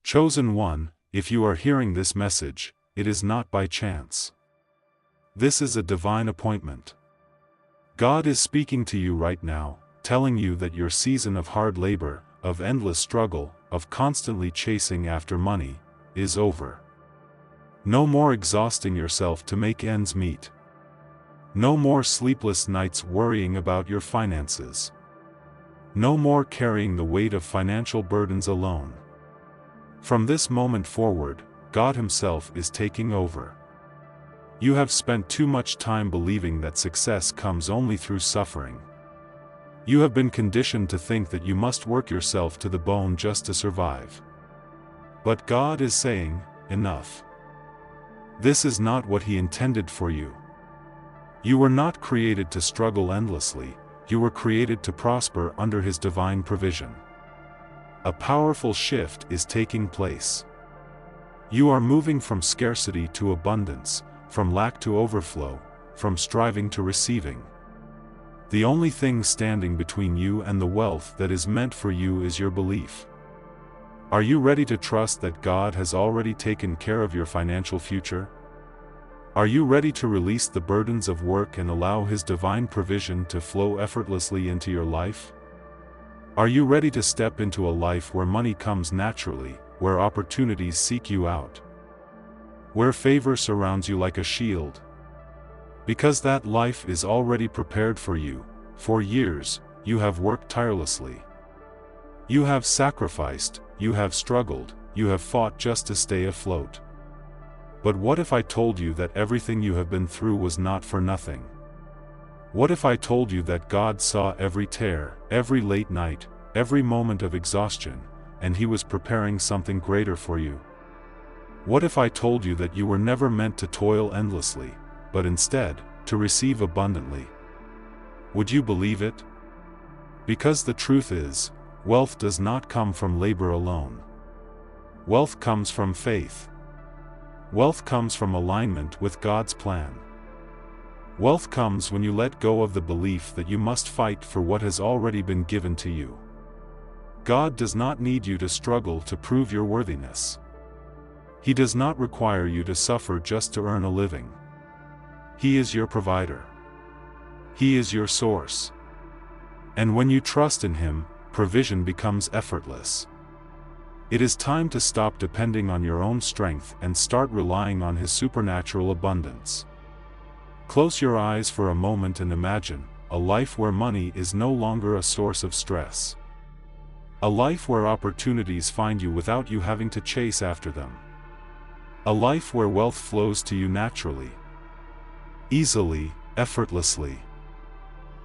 Chosen one, if you are hearing this message, it is not by chance. This is a divine appointment. God is speaking to you right now, telling you that your season of hard labor, of endless struggle, of constantly chasing after money, is over. No more exhausting yourself to make ends meet. No more sleepless nights worrying about your finances. No more carrying the weight of financial burdens alone. From this moment forward, God Himself is taking over. You have spent too much time believing that success comes only through suffering. You have been conditioned to think that you must work yourself to the bone just to survive. But God is saying, enough. This is not what He intended for you. You were not created to struggle endlessly, you were created to prosper under His divine provision. A powerful shift is taking place. You are moving from scarcity to abundance, from lack to overflow, from striving to receiving. The only thing standing between you and the wealth that is meant for you is your belief. Are you ready to trust that God has already taken care of your financial future? Are you ready to release the burdens of work and allow His divine provision to flow effortlessly into your life? Are you ready to step into a life where money comes naturally, where opportunities seek you out, where favor surrounds you like a shield? Because that life is already prepared for you. For years, you have worked tirelessly. You have sacrificed, you have struggled, you have fought just to stay afloat. But what if I told you that everything you have been through was not for nothing? What if I told you that God saw every tear, every late night, every moment of exhaustion, and He was preparing something greater for you? What if I told you that you were never meant to toil endlessly, but instead, to receive abundantly? Would you believe it? Because the truth is, wealth does not come from labor alone. Wealth comes from faith. Wealth comes from alignment with God's plan. Wealth comes when you let go of the belief that you must fight for what has already been given to you. God does not need you to struggle to prove your worthiness. He does not require you to suffer just to earn a living. He is your provider. He is your source. And when you trust in Him, provision becomes effortless. It is time to stop depending on your own strength and start relying on His supernatural abundance. Close your eyes for a moment and imagine a life where money is no longer a source of stress. A life where opportunities find you without you having to chase after them. A life where wealth flows to you naturally, easily, effortlessly.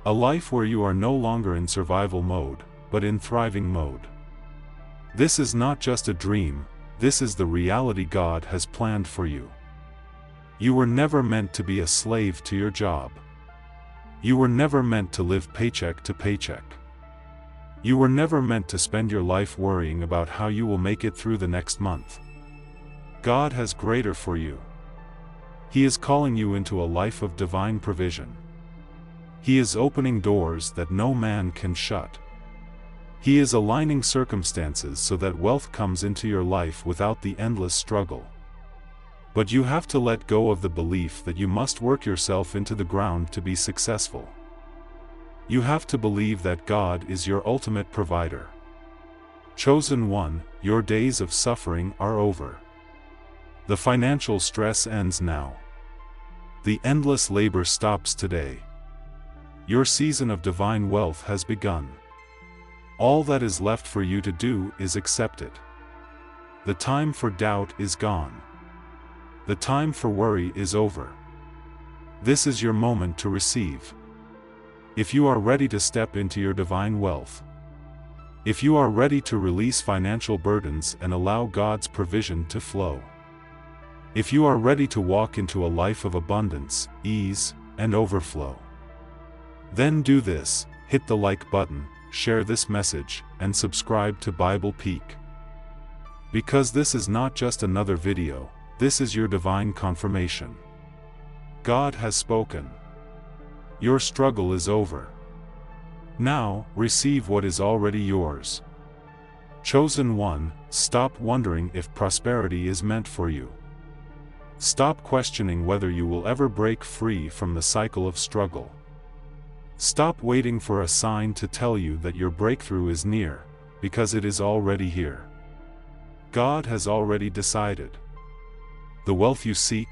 A life where you are no longer in survival mode, but in thriving mode. This is not just a dream, this is the reality God has planned for you. You were never meant to be a slave to your job. You were never meant to live paycheck to paycheck. You were never meant to spend your life worrying about how you will make it through the next month. God has greater for you. He is calling you into a life of divine provision. He is opening doors that no man can shut. He is aligning circumstances so that wealth comes into your life without the endless struggle. But you have to let go of the belief that you must work yourself into the ground to be successful. You have to believe that God is your ultimate provider. Chosen one, your days of suffering are over. The financial stress ends now. The endless labor stops today. Your season of divine wealth has begun. All that is left for you to do is accept it. The time for doubt is gone. The time for worry is over. This is your moment to receive. If you are ready to step into your divine wealth, if you are ready to release financial burdens and allow God's provision to flow, if you are ready to walk into a life of abundance, ease, and overflow, then do this: hit the like button, share this message, and subscribe to Bible Peak. Because this is not just another video, this is your divine confirmation. God has spoken. Your struggle is over. Now, receive what is already yours. Chosen one, stop wondering if prosperity is meant for you. Stop questioning whether you will ever break free from the cycle of struggle. Stop waiting for a sign to tell you that your breakthrough is near, because it is already here. God has already decided. The wealth you seek,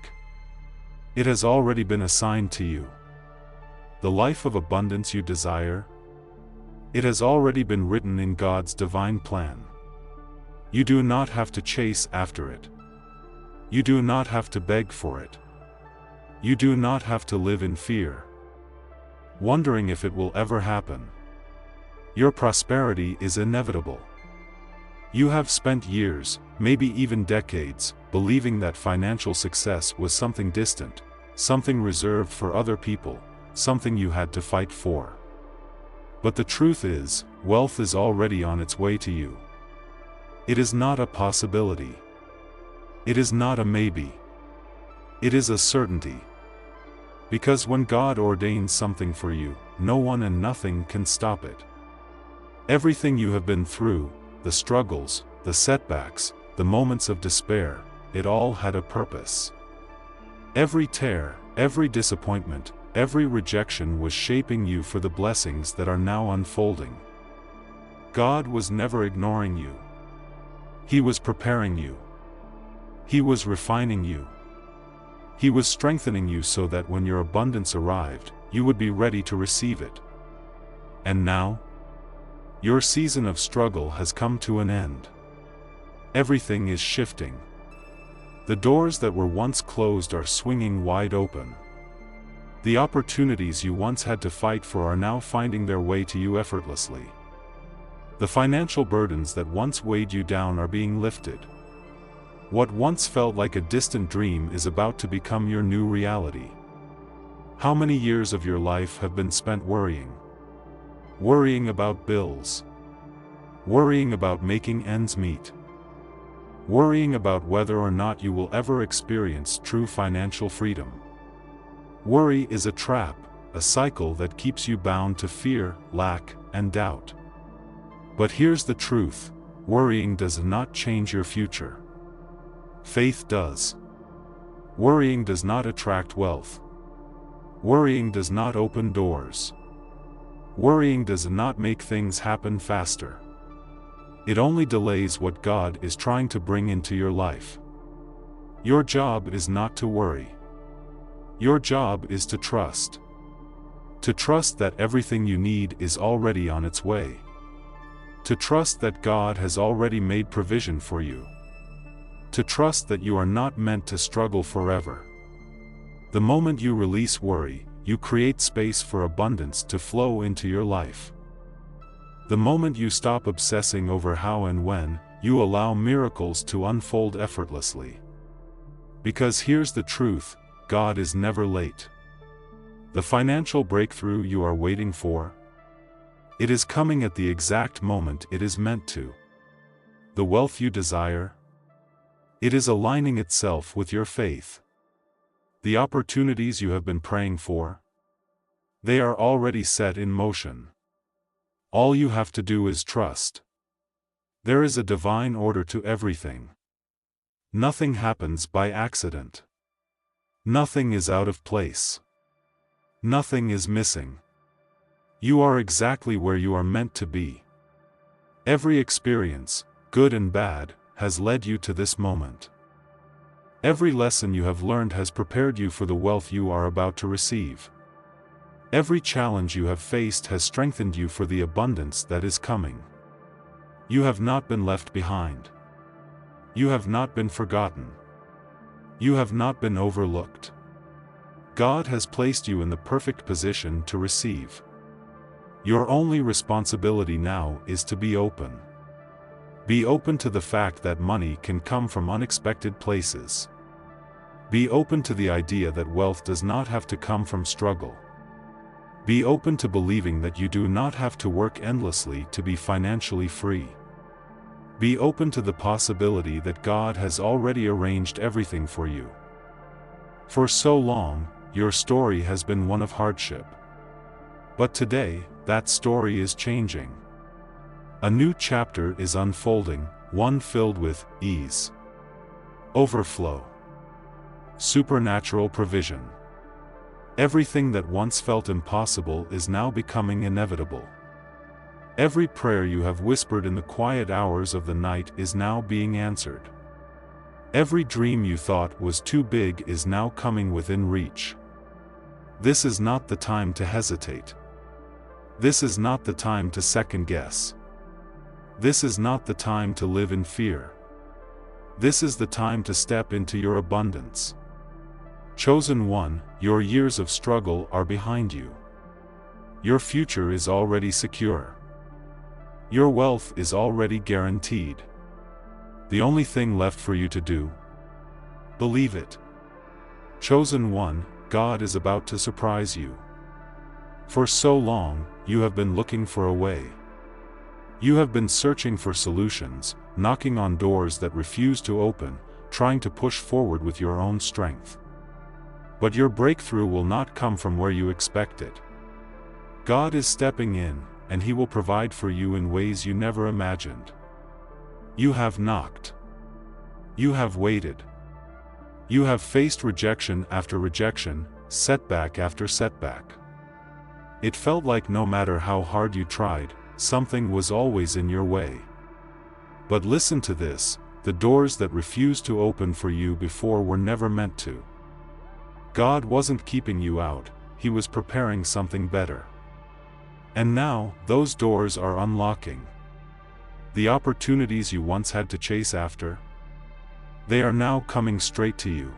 it has already been assigned to you. The life of abundance you desire, it has already been written in God's divine plan. You do not have to chase after it. You do not have to beg for it. You do not have to live in fear, wondering if it will ever happen. Your prosperity is inevitable. You have spent years, maybe even decades, believing that financial success was something distant, something reserved for other people, something you had to fight for. But the truth is, wealth is already on its way to you. It is not a possibility. It is not a maybe. It is a certainty. Because when God ordains something for you, no one and nothing can stop it. Everything you have been through, the struggles, the setbacks, the moments of despair, it all had a purpose. Every tear, every disappointment, every rejection was shaping you for the blessings that are now unfolding. God was never ignoring you. He was preparing you. He was refining you. He was strengthening you so that when your abundance arrived, you would be ready to receive it. And now, your season of struggle has come to an end. Everything is shifting. The doors that were once closed are swinging wide open. The opportunities you once had to fight for are now finding their way to you effortlessly. The financial burdens that once weighed you down are being lifted. What once felt like a distant dream is about to become your new reality. How many years of your life have been spent worrying? Worrying about bills. Worrying about making ends meet. Worrying about whether or not you will ever experience true financial freedom. Worry is a trap, a cycle that keeps you bound to fear, lack, and doubt. But here's the truth: worrying does not change your future. Faith does. Worrying does not attract wealth. Worrying does not open doors. Worrying does not make things happen faster. It only delays what God is trying to bring into your life. Your job is not to worry. Your job is to trust. To trust that everything you need is already on its way. To trust that God has already made provision for you. To trust that you are not meant to struggle forever. The moment you release worry, you create space for abundance to flow into your life. The moment you stop obsessing over how and when, you allow miracles to unfold effortlessly. Because here's the truth: God is never late. The financial breakthrough you are waiting for, it is coming at the exact moment it is meant to. The wealth you desire, it is aligning itself with your faith. The opportunities you have been praying for, they are already set in motion. All you have to do is trust. There is a divine order to everything. Nothing happens by accident. Nothing is out of place. Nothing is missing. You are exactly where you are meant to be. Every experience, good and bad, has led you to this moment. Every lesson you have learned has prepared you for the wealth you are about to receive. Every challenge you have faced has strengthened you for the abundance that is coming. You have not been left behind. You have not been forgotten. You have not been overlooked. God has placed you in the perfect position to receive. Your only responsibility now is to be open. Be open to the fact that money can come from unexpected places. Be open to the idea that wealth does not have to come from struggle. Be open to believing that you do not have to work endlessly to be financially free. Be open to the possibility that God has already arranged everything for you. For so long, your story has been one of hardship. But today, that story is changing. A new chapter is unfolding, one filled with ease, overflow, supernatural provision. Everything that once felt impossible is now becoming inevitable. Every prayer you have whispered in the quiet hours of the night is now being answered. Every dream you thought was too big is now coming within reach. This is not the time to hesitate. This is not the time to second guess. This is not the time to live in fear. This is the time to step into your abundance. Chosen one, your years of struggle are behind you. Your future is already secure. Your wealth is already guaranteed. The only thing left for you to do? Believe it. Chosen one, God is about to surprise you. For so long, you have been looking for a way. You have been searching for solutions, knocking on doors that refuse to open, trying to push forward with your own strength. But your breakthrough will not come from where you expect it. God is stepping in, and He will provide for you in ways you never imagined. You have knocked. You have waited. You have faced rejection after rejection, setback after setback. It felt like no matter how hard you tried, something was always in your way. But listen to this, the doors that refused to open for you before were never meant to. God wasn't keeping you out, He was preparing something better. And now, those doors are unlocking. The opportunities you once had to chase after, they are now coming straight to you.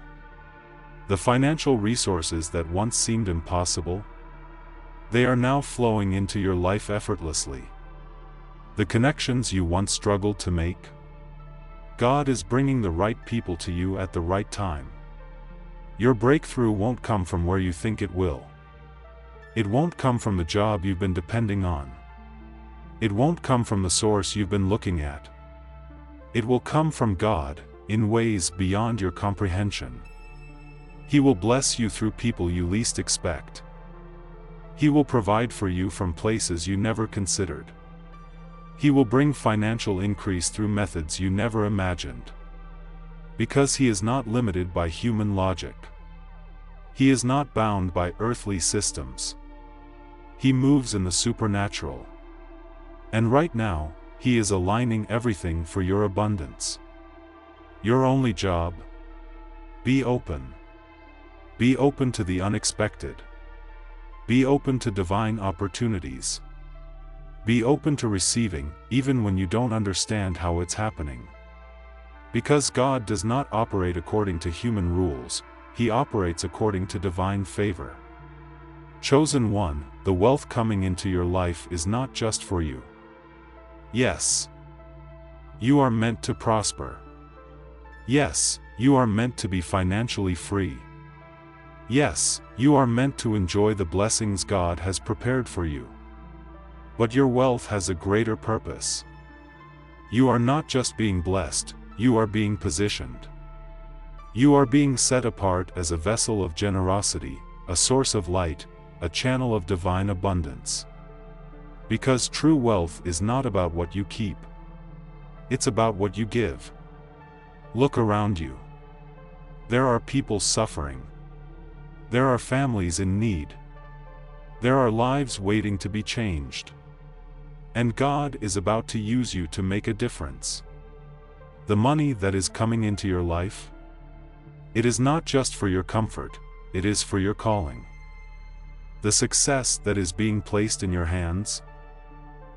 The financial resources that once seemed impossible, they are now flowing into your life effortlessly. The connections you once struggled to make, God is bringing the right people to you at the right time. Your breakthrough won't come from where you think it will. It won't come from the job you've been depending on. It won't come from the source you've been looking at. It will come from God, in ways beyond your comprehension. He will bless you through people you least expect. He will provide for you from places you never considered. He will bring financial increase through methods you never imagined. Because He is not limited by human logic. He is not bound by earthly systems. He moves in the supernatural. And right now, He is aligning everything for your abundance. Your only job? Be open. Be open to the unexpected. Be open to divine opportunities. Be open to receiving, even when you don't understand how it's happening. Because God does not operate according to human rules, He operates according to divine favor. Chosen one, the wealth coming into your life is not just for you. Yes, you are meant to prosper. Yes, you are meant to be financially free. Yes, you are meant to enjoy the blessings God has prepared for you. But your wealth has a greater purpose. You are not just being blessed, you are being positioned. You are being set apart as a vessel of generosity, a source of light, a channel of divine abundance. Because true wealth is not about what you keep. It's about what you give. Look around you. There are people suffering. There are families in need. There are lives waiting to be changed. And God is about to use you to make a difference. The money that is coming into your life, it is not just for your comfort, it is for your calling. The success that is being placed in your hands,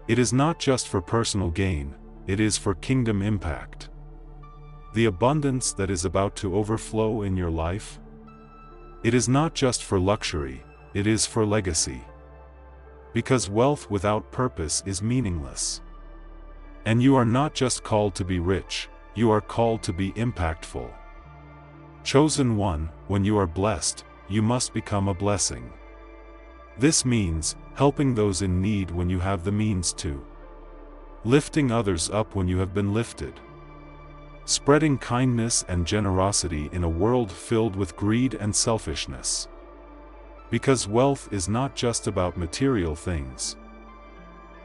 it is not just for personal gain, it is for kingdom impact. The abundance that is about to overflow in your life, it is not just for luxury, it is for legacy. Because wealth without purpose is meaningless. And you are not just called to be rich, you are called to be impactful. Chosen one, when you are blessed, you must become a blessing. This means helping those in need when you have the means to. Lifting others up when you have been lifted. Spreading kindness and generosity in a world filled with greed and selfishness. Because wealth is not just about material things.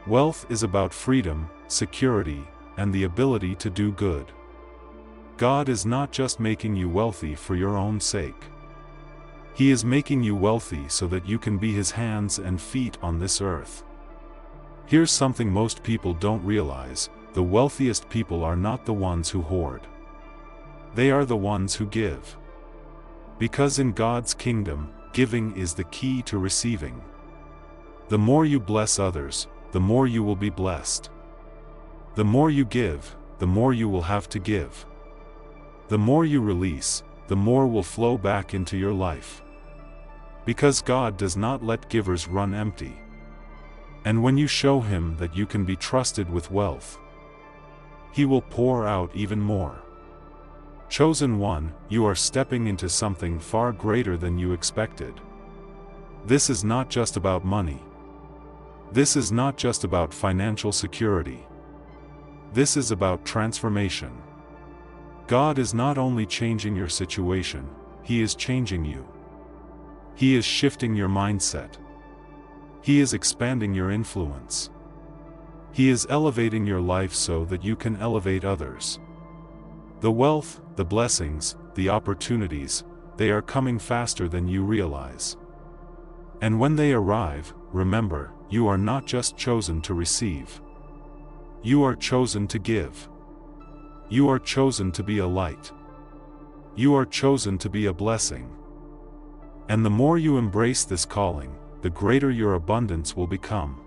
Wealth is about freedom, security, and the ability to do good. God is not just making you wealthy for your own sake. He is making you wealthy so that you can be His hands and feet on this earth. Here's something most people don't realize: the wealthiest people are not the ones who hoard. They are the ones who give. Because in God's kingdom, giving is the key to receiving. The more you bless others, the more you will be blessed. The more you give, the more you will have to give. The more you release, the more will flow back into your life. Because God does not let givers run empty. And when you show Him that you can be trusted with wealth, He will pour out even more. Chosen one, you are stepping into something far greater than you expected. This is not just about money. This is not just about financial security. This is about transformation. God is not only changing your situation, He is changing you. He is shifting your mindset. He is expanding your influence. He is elevating your life so that you can elevate others. The wealth, the blessings, the opportunities, they are coming faster than you realize. And when they arrive, remember, you are not just chosen to receive. You are chosen to give. You are chosen to be a light. You are chosen to be a blessing. And the more you embrace this calling, the greater your abundance will become.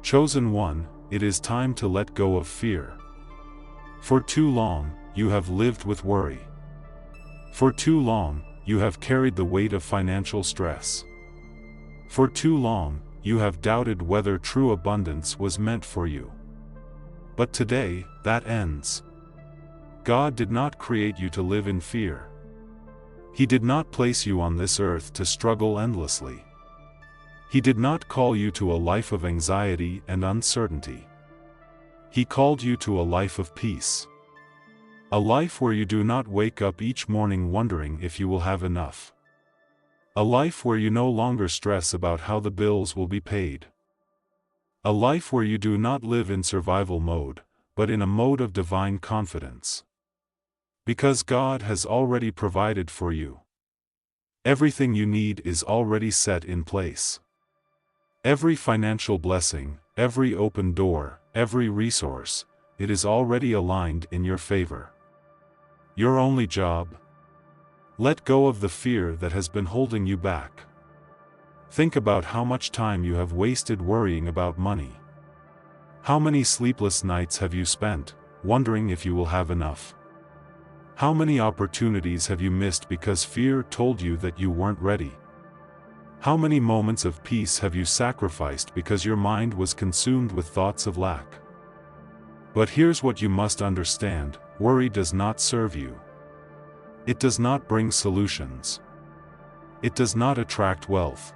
Chosen one, it is time to let go of fear. For too long, you have lived with worry. For too long, you have carried the weight of financial stress. For too long, you have doubted whether true abundance was meant for you. But today, that ends. God did not create you to live in fear. He did not place you on this earth to struggle endlessly. He did not call you to a life of anxiety and uncertainty. He called you to a life of peace. A life where you do not wake up each morning wondering if you will have enough. A life where you no longer stress about how the bills will be paid. A life where you do not live in survival mode, but in a mode of divine confidence. Because God has already provided for you. Everything you need is already set in place. Every financial blessing, every open door, every resource, it is already aligned in your favor. Your only job? Let go of the fear that has been holding you back. Think about how much time you have wasted worrying about money. How many sleepless nights have you spent, wondering if you will have enough? How many opportunities have you missed because fear told you that you weren't ready? How many moments of peace have you sacrificed because your mind was consumed with thoughts of lack? But here's what you must understand: worry does not serve you. It does not bring solutions. It does not attract wealth.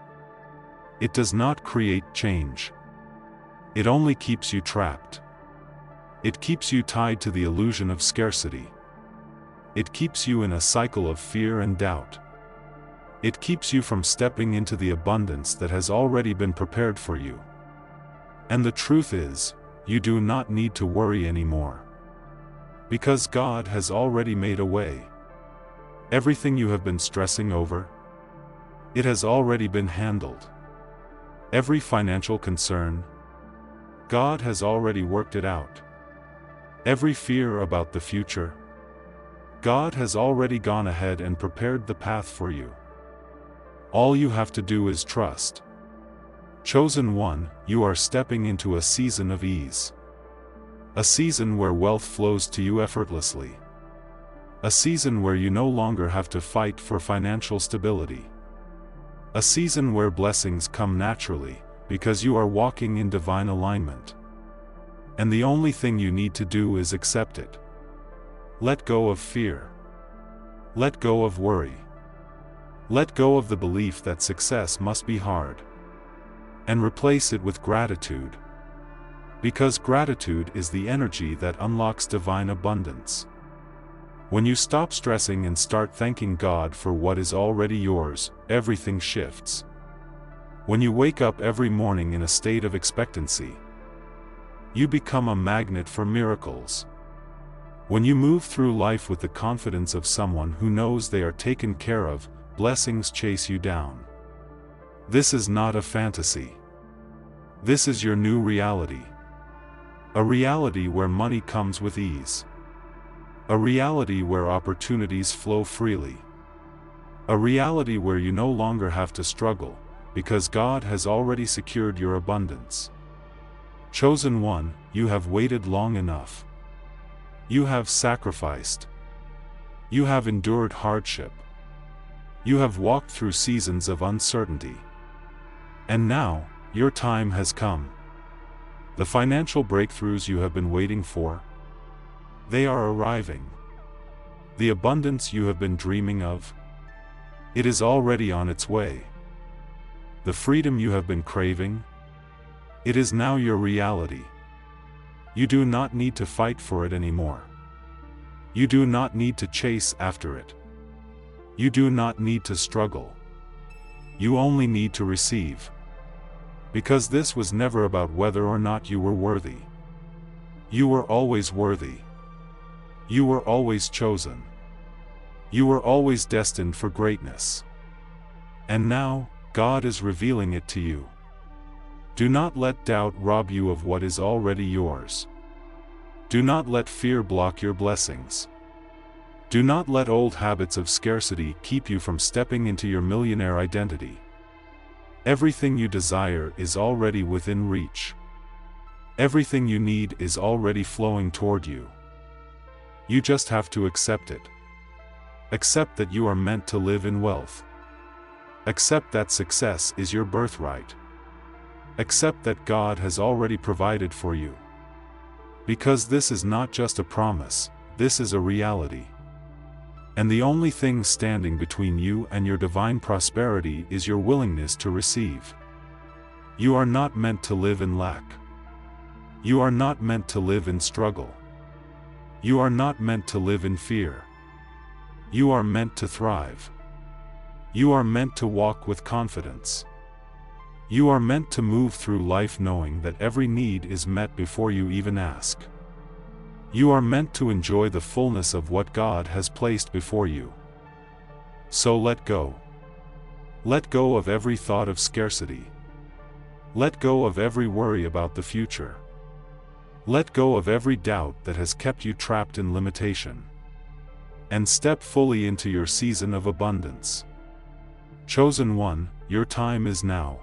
It does not create change. It only keeps you trapped. It keeps you tied to the illusion of scarcity. It keeps you in a cycle of fear and doubt. It keeps you from stepping into the abundance that has already been prepared for you. And the truth is, you do not need to worry anymore. Because God has already made a way. Everything you have been stressing over, it has already been handled. Every financial concern, God has already worked it out. Every fear about the future, God has already gone ahead and prepared the path for you. All you have to do is trust. Chosen one, you are stepping into a season of ease. A season where wealth flows to you effortlessly. A season where you no longer have to fight for financial stability. A season where blessings come naturally, because you are walking in divine alignment. And the only thing you need to do is accept it. Let go of fear. Let go of worry. Let go of the belief that success must be hard. And replace it with gratitude. Because gratitude is the energy that unlocks divine abundance. When you stop stressing and start thanking God for what is already yours, everything shifts. When you wake up every morning in a state of expectancy, You become a magnet for miracles. When you move through life with the confidence of someone who knows they are taken care of, blessings chase you down. This is not a fantasy. This is your new reality. A reality where money comes with ease. A reality where opportunities flow freely. A reality where you no longer have to struggle, because God has already secured your abundance. Chosen one, you have waited long enough. You have sacrificed. You have endured hardship. You have walked through seasons of uncertainty. And now, your time has come. The financial breakthroughs you have been waiting for, they are arriving. The abundance you have been dreaming of, it is already on its way. The freedom you have been craving, it is now your reality. You do not need to fight for it anymore. You do not need to chase after it. You do not need to struggle. You only need to receive. Because this was never about whether or not you were worthy. You were always worthy. You were always chosen. You were always destined for greatness. And now, God is revealing it to you. Do not let doubt rob you of what is already yours. Do not let fear block your blessings. Do not let old habits of scarcity keep you from stepping into your millionaire identity. Everything you desire is already within reach. Everything you need is already flowing toward you. You just have to accept it. Accept that you are meant to live in wealth. Accept that success is your birthright. Accept that God has already provided for you. Because this is not just a promise, this is a reality. And the only thing standing between you and your divine prosperity is your willingness to receive. You are not meant to live in lack. You are not meant to live in struggle. You are not meant to live in fear. You are meant to thrive. You are meant to walk with confidence. You are meant to move through life knowing that every need is met before you even ask. You are meant to enjoy the fullness of what God has placed before you. So let go. Let go of every thought of scarcity. Let go of every worry about the future. Let go of every doubt that has kept you trapped in limitation. And step fully into your season of abundance. Chosen one, your time is now.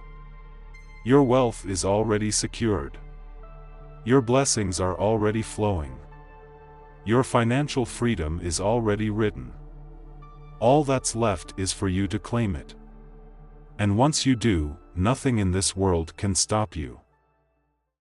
Your wealth is already secured. Your blessings are already flowing. Your financial freedom is already written. All that's left is for you to claim it. And once you do, nothing in this world can stop you.